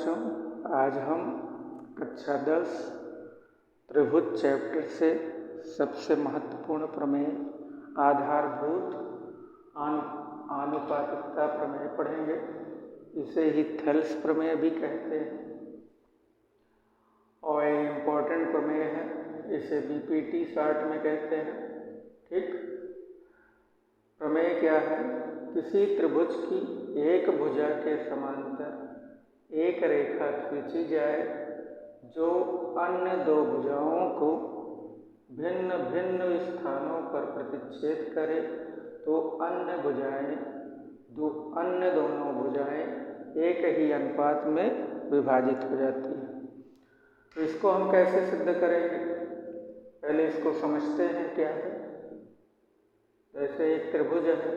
बच्चों, आज हम कक्षा 10 त्रिभुज चैप्टर से सबसे महत्वपूर्ण प्रमेय आधारभूत आनुपातिकता प्रमेय पढ़ेंगे। इसे ही थेल्स प्रमेय भी कहते हैं और ये इम्पोर्टेंट प्रमेय है। इसे बीपीटी शॉर्ट में कहते हैं। ठीक, प्रमेय क्या है? किसी त्रिभुज की एक भुजा के समांतर एक रेखा खींची जाए जो अन्य दो भुजाओं को भिन्न भिन्न स्थानों पर प्रतिच्छेद करे तो अन्य दोनों भुजाएं एक ही अनुपात में विभाजित हो जाती है। तो इसको हम कैसे सिद्ध करेंगे? पहले इसको समझते हैं क्या है। जैसे एक त्रिभुज है,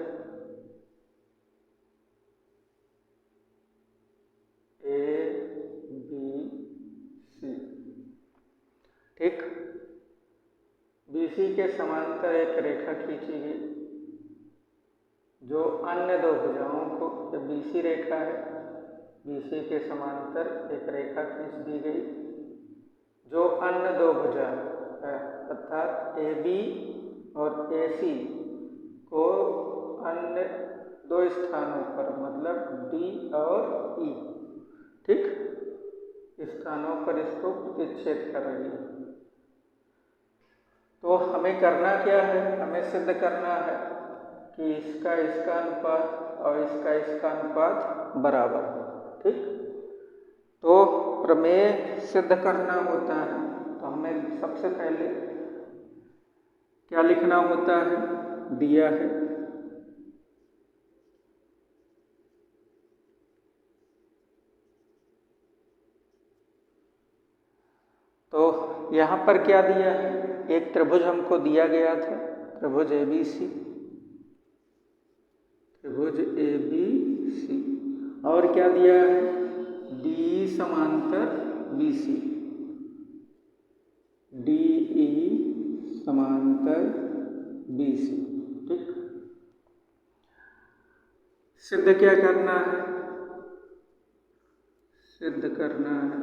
ABC, ठीक। BC के समांतर एक रेखा खींची गई जो अन्य दो भुजाओं को, BC रेखा है, BC के समांतर एक रेखा खींच दी गई जो अन्य दो भुजा है, अर्थात AB और AC को अन्य दो स्थानों पर, मतलब D और E, ठीक, स्थानों पर इसको प्रतिच्छेद कर रही है। तो हमें करना क्या है? हमें सिद्ध करना है कि इसका अनुपात और इसका अनुपात बराबर है। ठीक, तो प्रमेय सिद्ध करना होता है तो हमें सबसे पहले क्या लिखना होता है? दिया है तो यहाँ पर क्या दिया है? एक त्रिभुज हमको दिया गया था, त्रिभुज ABC, और क्या दिया है? D समांतर BC, DE समांतर BC। ठीक, सिद्ध क्या करना है? सिद्ध करना है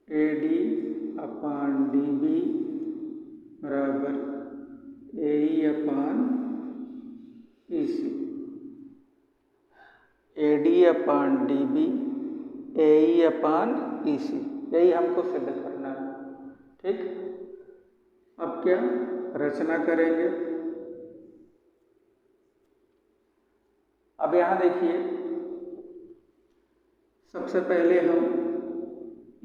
AD अपान DB बराबर AE अपान EC। AD अपान DB AE अपान EC, यही हमको सिद्ध करना है। ठीक, अब क्या रचना करेंगे? अब यहाँ देखिए, सबसे पहले हम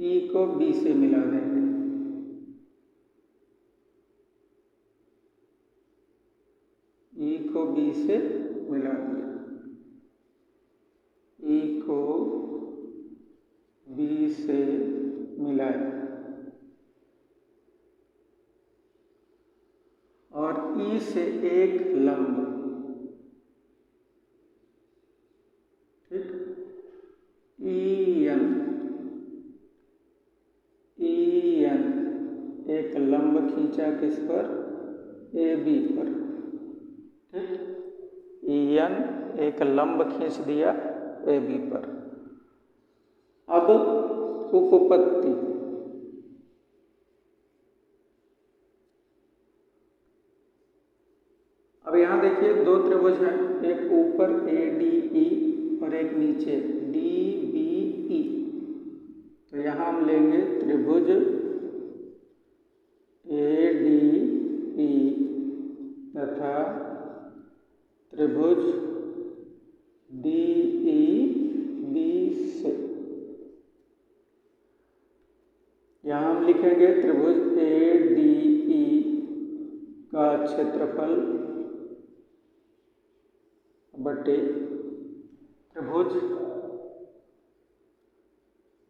E को B से मिला देंगे। E को B से मिला दिया, E को B से मिलाया और E से एक लंब, ठीक, EN एक लंब खींचा किस पर? AB पर। ठीक, EN एक लंब खींच दिया AB पर। अब उपपत्ति, अब यहाँ देखिए दो त्रिभुज हैं, एक ऊपर ADE और एक नीचे DBE। तो यहाँ हम लेंगे त्रिभुज ADE तथा त्रिभुज DEB से। यहाँ हम लिखेंगे त्रिभुज ADE का क्षेत्रफल बटे त्रिभुज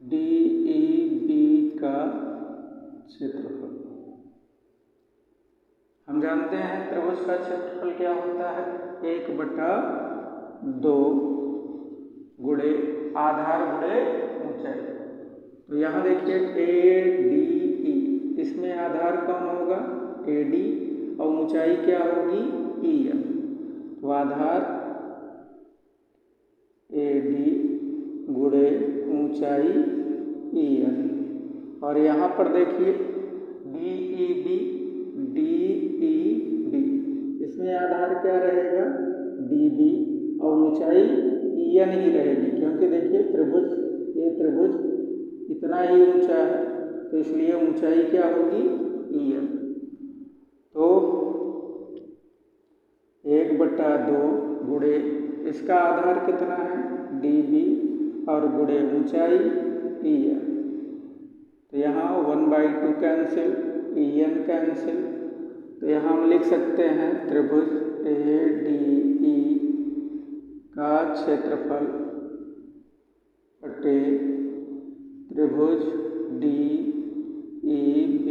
DEB का क्षेत्रफल। हम जानते हैं त्रिभुज का क्षेत्रफल क्या होता है? 1/2 गुणे आधार गुणे ऊंचाई। तो यहाँ देखिए ADE, इसमें आधार कौन होगा? AD, और ऊंचाई क्या होगी? EN। तो आधार AD गुणे ऊंचाई EN। और यहाँ पर देखिए DEB, इसमें आधार क्या रहेगा DB और ऊंचाई EN ही रहेगी, क्योंकि देखिए ये त्रिभुज इतना ही ऊंचा है, तो इसलिए ऊंचाई क्या होगी EN। तो 1/2 गुणे इसका आधार कितना है DB और गुणे ऊंचाई EN। तो यहाँ 1/2 कैंसिल, EN कैंसिल, तो यहाँ हम लिख सकते हैं त्रिभुज ADE का क्षेत्रफल बटे त्रिभुज DEB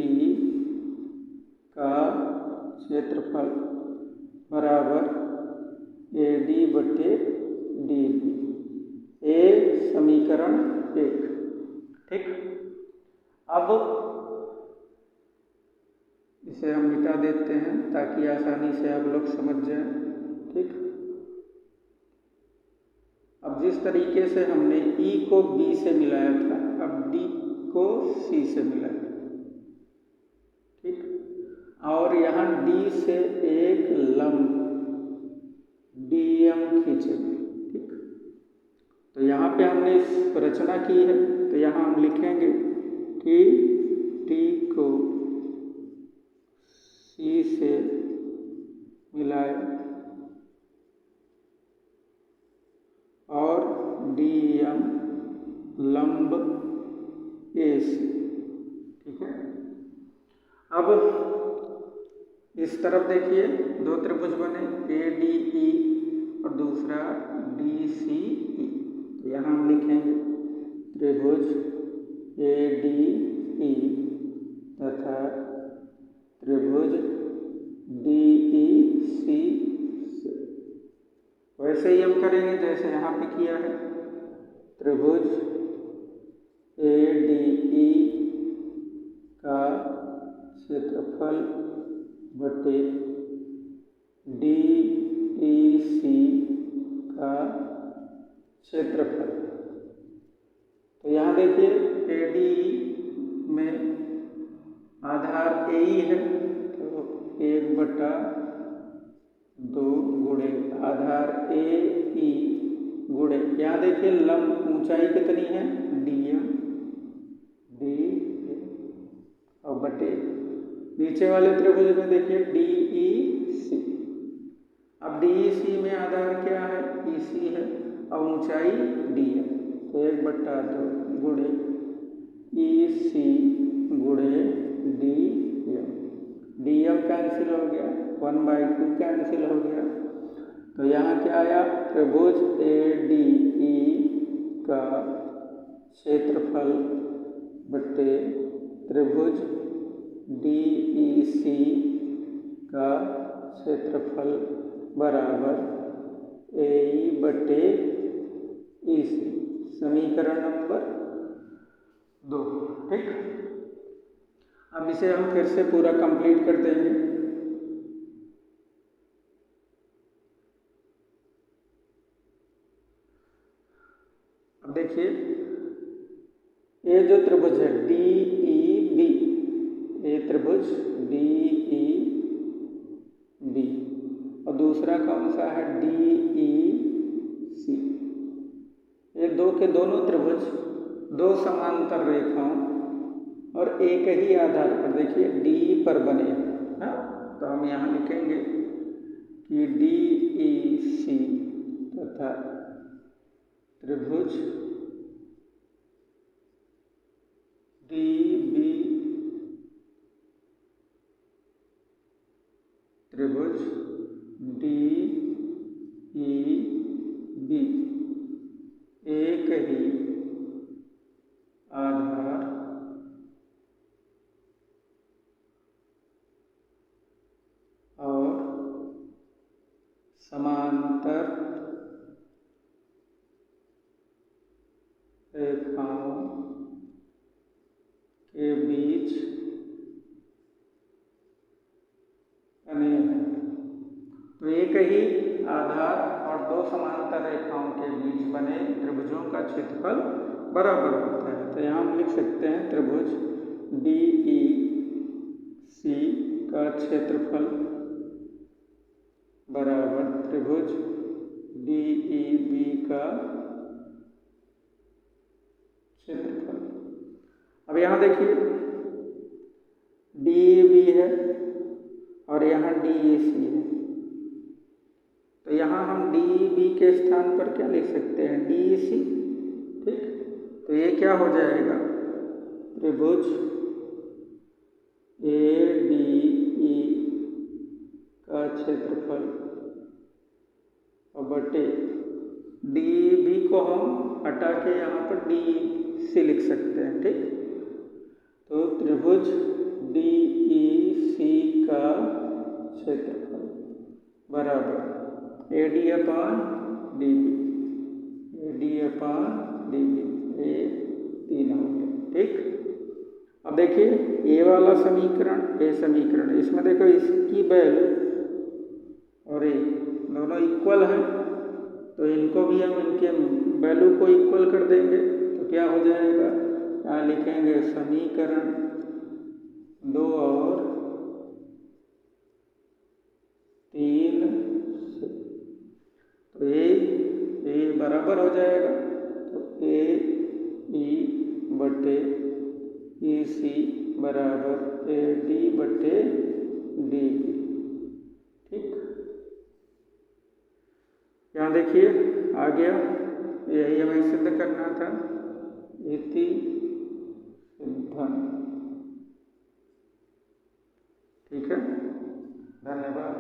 का क्षेत्रफल बराबर AD बटे DB। ये समीकरण 1। ठीक, अब इसे हम मिटा देते हैं ताकि आसानी से आप लोग समझ जाएं। ठीक, अब जिस तरीके से हमने E को B से मिलाया था, अब D को C से मिलाया। ठीक, और यहाँ D से एक लंब DM खींचेंगे। ठीक, तो यहाँ पे हमने इस रचना की है, तो यहाँ हम लिखेंगे कि D को C से मिलाए और DM लंब AC। ठीक है, अब इस तरफ देखिए दो त्रिभुज बने ADE और दूसरा DCE। तो यहाँ हम लिखेंगे त्रिभुज ADE तथा त्रिभुज DEC से। वैसे ही हम करेंगे जैसे यहाँ पे किया है, त्रिभुज ADE का क्षेत्रफल बटे DEC का क्षेत्रफल। तो यहाँ देखिए ADE में आधार AE है, तो 1/2 गुणे आधार AE गुणे, यहाँ देखिए लंब ऊंचाई कितनी है DM और बटे नीचे वाले त्रिभुज में देखिए DEC। अब DEC में आधार क्या है EC है और ऊंचाई DM, तो 1/2 गुणे EC गुणे DM कैंसिल हो गया, 1/2 कैंसिल हो गया। तो यहाँ क्या आया त्रिभुज ADE का क्षेत्रफल बटे त्रिभुज DEC का क्षेत्रफल बराबर AE बटे EC। समीकरण नंबर 2। ठीक, अब इसे हम फिर से पूरा कंप्लीट कर देंगे। अब देखिए ये जो त्रिभुज है DEB, ये त्रिभुज DEB और दूसरा कौन सा है DEC। ये दो के दोनों त्रिभुज दो समांतर रेखाओं और एक ही आधार पर देखिए D पर बने हैं। तो हम यहाँ लिखेंगे कि DEC तथा त्रिभुज DB त्रिभुज DEB एक ही आधार और समांतर रेखाओं के बीच बने हैं। तो एक ही आधार और दो समांतर रेखाओं के बीच बने त्रिभुजों का क्षेत्रफल बराबर होता है। तो यहाँ हम लिख सकते हैं त्रिभुज DEC का क्षेत्रफल बराबर त्रिभुज DEB का क्षेत्रफल। अब यहाँ देखिए DEB है और यहाँ DEC है, तो यहाँ हम DEB के स्थान पर क्या लिख सकते हैं, DEC। ठीक, तो ये क्या हो जाएगा, त्रिभुज ADE का क्षेत्रफल और बटे DEB को हम हटा के यहाँ पर DEC लिख सकते हैं। ठीक, तो त्रिभुज DEC का क्षेत्रफल बराबर AD/DB, ये 3 हो गया। ठीक, अब देखिए ये वाला समीकरण, ये समीकरण, इसमें देखो इसकी वैल्यू और ये दोनों इक्वल हैं, तो इनको भी हम इनके वैल्यू को इक्वल कर देंगे। तो क्या हो जाएगा, यहाँ लिखेंगे समीकरण 2 और 3 से, तो ये बराबर हो जाएगा। तो AE/EC बराबर AD/DB। ठीक, यहाँ देखिए आ गया, यही हमें सिद्ध करना था, इति सिद्धम। ठीक है, धन्यवाद।